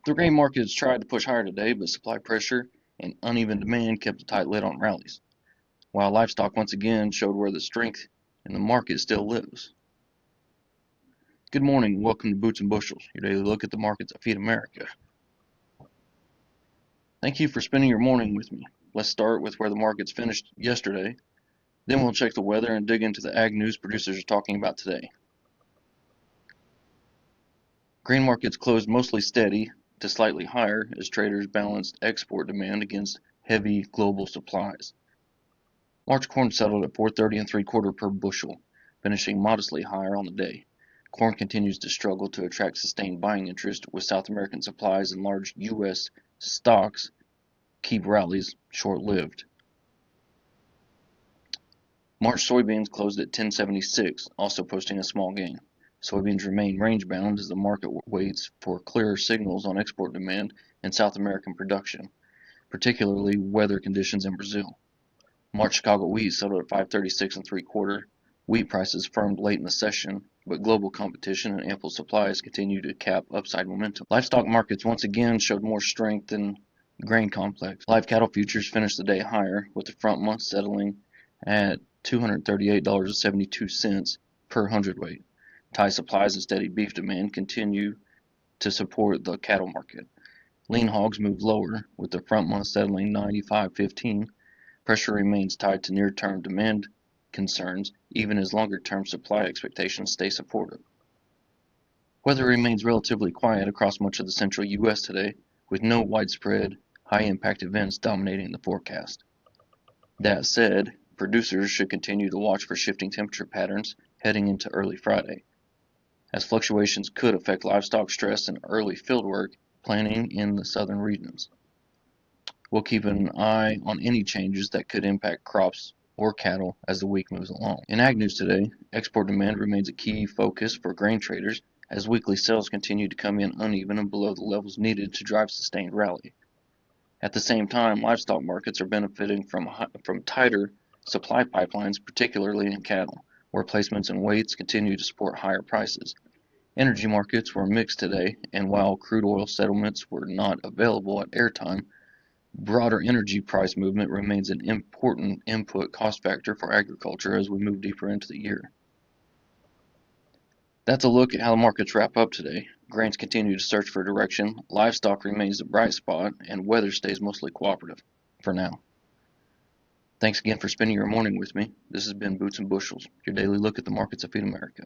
The grain markets tried to push higher today, but supply pressure and uneven demand kept a tight lid on rallies, while livestock once again showed where the strength in the market still lives. Good morning and welcome to Boots and Bushels, your daily look at the markets that feed America. Thank you for spending your morning with me. Let's start with where the markets finished yesterday. Then we'll check the weather and dig into the ag news producers are talking about today. Grain markets closed mostly steady to slightly higher as traders balanced export demand against heavy global supplies. March corn settled at 4.30 3/4 per bushel, finishing modestly higher on the day. Corn continues to struggle to attract sustained buying interest, with South American supplies and large U.S. stocks keep rallies short-lived. March soybeans closed at 10.76, also posting a small gain. Soybeans remain range-bound as the market waits for clearer signals on export demand and South American production, particularly weather conditions in Brazil. March Chicago wheat settled at 5.36 3/4. Wheat prices firmed late in the session, but global competition and ample supplies continue to cap upside momentum. Livestock markets once again showed more strength than the grain complex. Live cattle futures finished the day higher, with the front month settling at $238.72 per hundredweight. Tight supplies and steady beef demand continue to support the cattle market. Lean hogs moved lower, with the front month settling 95.15. Pressure remains tied to near-term demand concerns, even as longer-term supply expectations stay supportive. Weather remains relatively quiet across much of the central U.S. today, with no widespread, high-impact events dominating the forecast. That said, producers should continue to watch for shifting temperature patterns heading into early Friday, as fluctuations could affect livestock stress and early fieldwork planning in the southern regions. We'll keep an eye on any changes that could impact crops or cattle as the week moves along. In ag news today, export demand remains a key focus for grain traders as weekly sales continue to come in uneven and below the levels needed to drive sustained rally. At the same time, livestock markets are benefiting from tighter supply pipelines, particularly in cattle, where placements and weights continue to support higher prices. Energy markets were mixed today, and while crude oil settlements were not available at airtime, broader energy price movement remains an important input cost factor for agriculture as we move deeper into the year. That's a look at how the markets wrap up today. Grains continue to search for direction, livestock remains the bright spot, and weather stays mostly cooperative for now. Thanks again for spending your morning with me. This has been Boots and Bushels, your daily look at the markets that feed America.